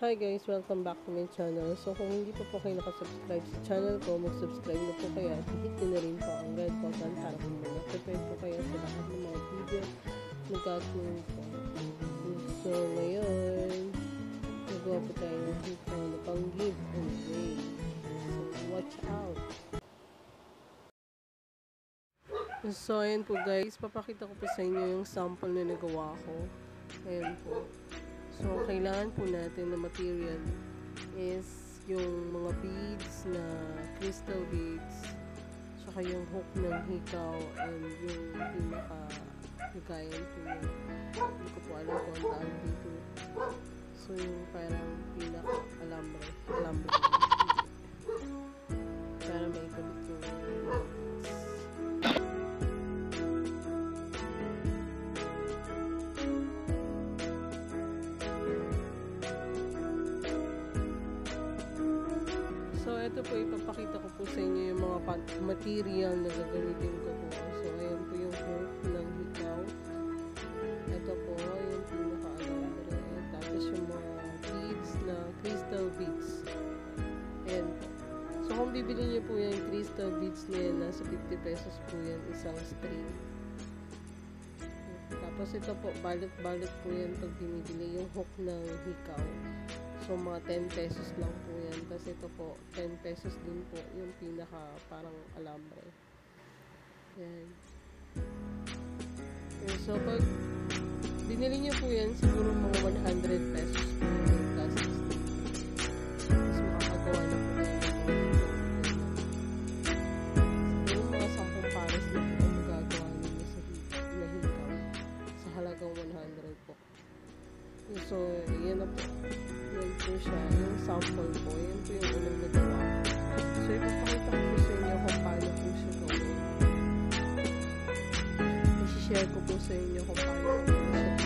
Hi guys, welcome back to my channel. So kung hindi pa po kayo nakasubscribe sa channel ko, mag-subscribe na po kayo at hit nyo na rin po ang red button para po mag-notify po kayo sa lahat ng mga video na gagawin ko. So ngayon, nagawa po tayo ng pang giveaway. So watch out! So ayan po guys, papakita ko po sa inyo yung sample na nagawa ko. Ayan po. So, kailangan po natin na material is yung mga beads na crystal beads, saka yung hook ng hikaw, and yung pinaka-higayan po yun. Hindi ko po alam kung ang tawag dito. So, yung parang pinaka-alambre. Para maikabit yung ito po, ipapakita ko po sa inyo yung mga material na gagamitin ko po. So, ayan po yung hook ng hikaw. Ito po, yung pinaka-alambre. Tapos yung mga beads na crystal beads. Ayan po. So, kung bibili niyo po yung crystal beads na yan, nasa 50 pesos po yan, isang string. Tapos ito po, balot-balot po yan pag binibili yung hook ng hikaw. So, mga 10 pesos lang po yan. Tapos ito po, 10 pesos din po yung pinaka parang alambre. Yan. Okay, so, pag binili nyo po yan, siguro mga 100 pesos po yung plastic stick. Tapos makakagawa na po kayo ng siguro mga 10 pares na po ang magagawa nyo sa hikaw sa halagang 100 po. So, yan na po. Yan po siya. Yung sample po. Yan po yung unang nagawa. So, ipapakita ko po sa inyo kung paano po siya gawin. I-share ko po sa inyo kung paano po siya gagawa.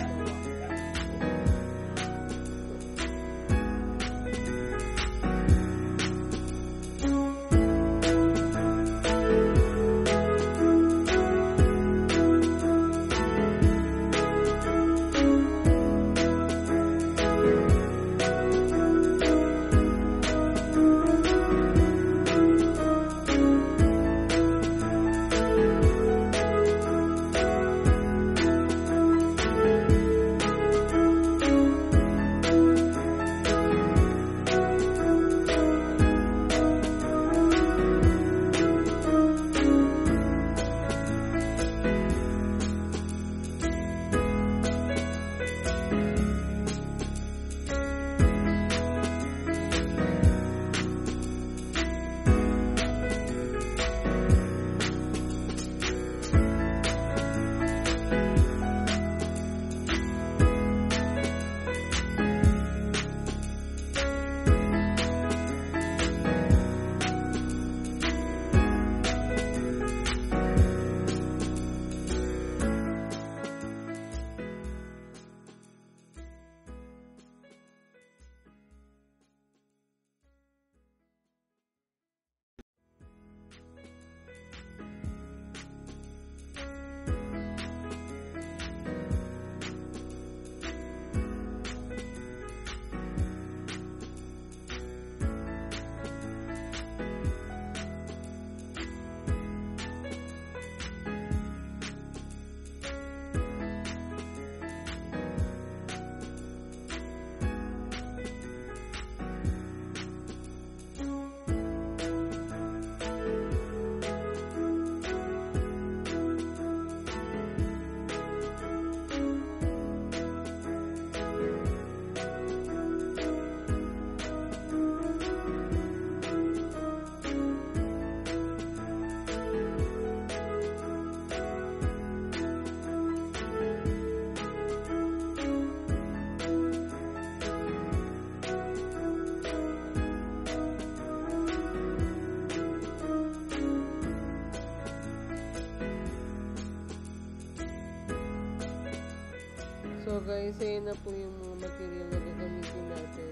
So guys, ayan na po yung mga material na gagamitin natin.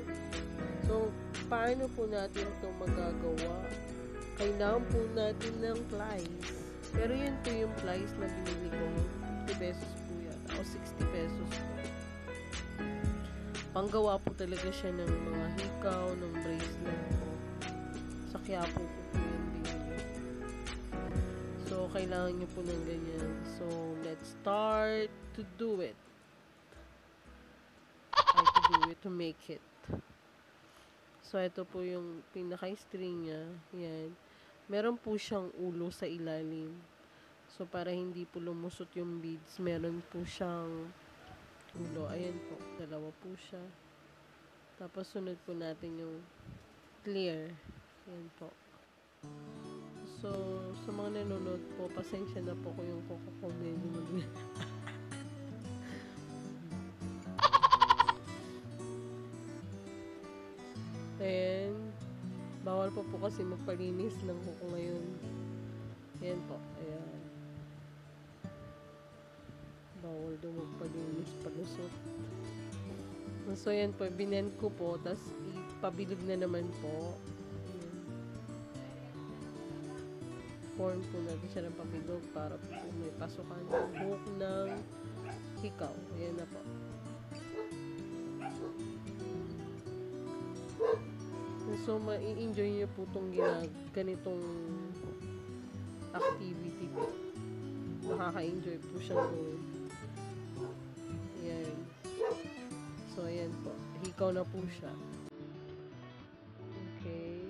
So, paano po natin ito magagawa? Kailangan po natin ng plies. Pero yun po yung plies na binili ko. 50 pesos po yan. O 60 pesos po. panggawa po talaga siya ng mga hikaw, ng bracelet po. Sa Quiapo po po yun din. So, kailangan nyo po ng ganyan. So, let's start to do it. To make it. So, ito po yung pinaka-string niya. Yan. Meron po siyang ulo sa ilalim. So, para hindi po lumusot yung beads, meron po siyang ulo. Ayan po. Dalawa po siya. Tapos, sunod po natin yung clear. Ayan po. So, sa mga nanonood po, pasensya na po ko yung kuko ko medyo mag- Ayan. Bawal po kasi magpalinis ng kuko ngayon. Ayan po. Ayan. Bawal daw magpalinis, palusot. So, ayan po. Binend ko po. Tapos, ipabilog na naman po. Ayan. Form po natin siya ng pabilog para po may pasukan yung hook ng hikaw. Ayan na po. So, mai-enjoy nyo po itong ganitong activity po. Makaka-enjoy po siyang gawin. Ayan. So, ayan po. Hikaw na po siya. Okay.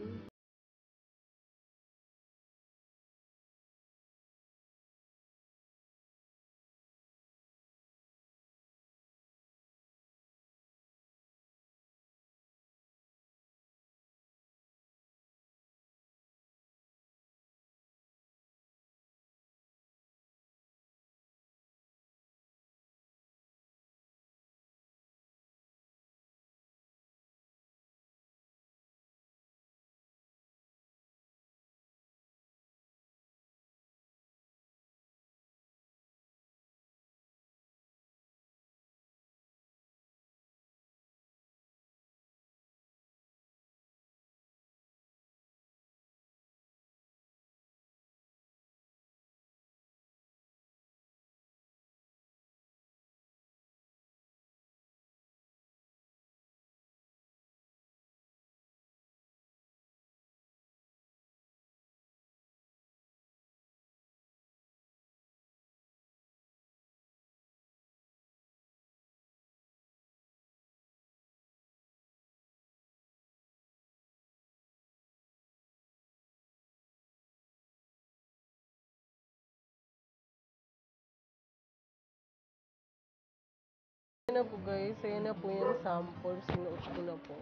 Ayan na po guys. Ayan na po yung sample. Sinuot ko na po.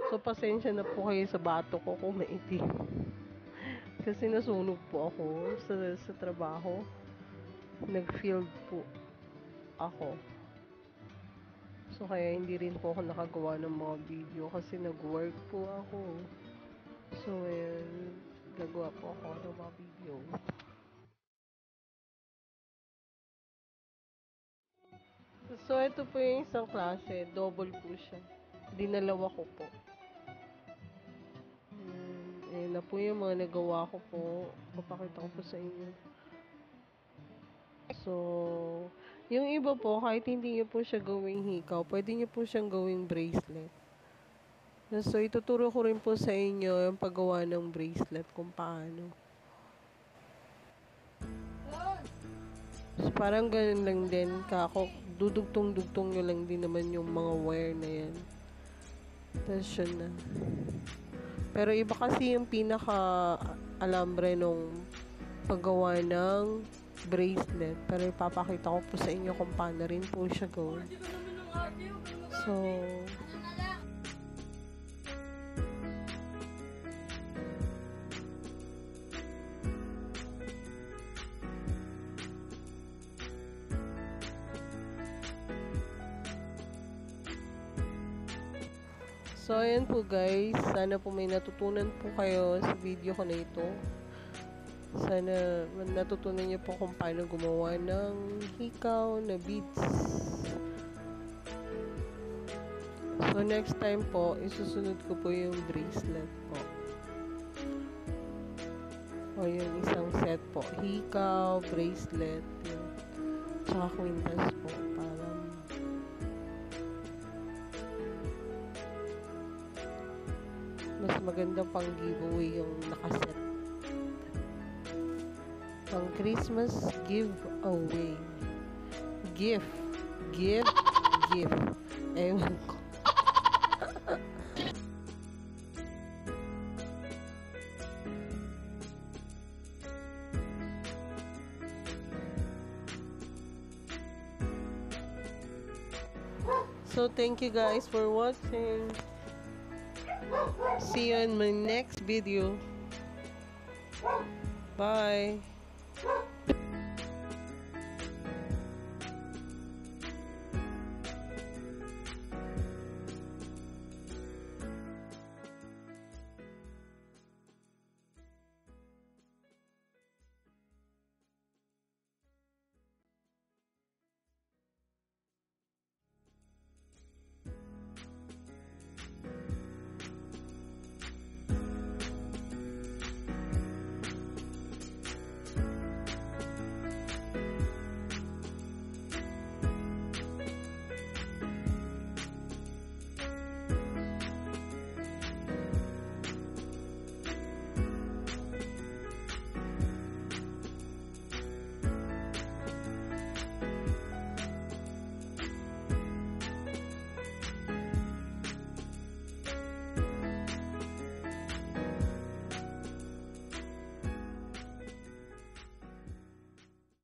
So, pasensya na po kayo sa bato ko kung maitim. Kasi nasunog po ako sa trabaho. Nag-field po ako. So, kaya hindi rin po ako nakagawa ng mga video kasi nag-work po ako. So, ayan. Gagawa po ako ng mga video. So, ito po yung isang klase. Double po siya. Dinalawa ko po. Ayan na po yung mga nagawa ko po. Papakita ko po sa inyo. So, yung iba po, kahit hindi nyo po siya gawing hikaw, pwede nyo po siyang gawing bracelet. So, ituturo ko rin po sa inyo yung paggawa ng bracelet kung paano. So, parang ganun lang din. Dudugtong-dugtong nyo lang din naman yung mga wire na yan. Tapos yun na. Pero iba kasi yung pinaka-alambre nung paggawa ng bracelet. Pero ipapakita ko po sa inyo kung paano rin po siya gawin. So, So, ayan po guys. Sana po may natutunan po kayo sa video ko na ito. Sana natutunan niyo po kung paano gumawa ng hikaw na beads. So, next time po, isusunod ko po yung bracelet po. O yung isang set po. Hikaw, bracelet, yun. Tsaka kwintas po. mas maganda pang giveaway yung nakaset. Pang Christmas giveaway. Gift. Ewan ko. So, thank you guys for watching. See you in my next video. Bye.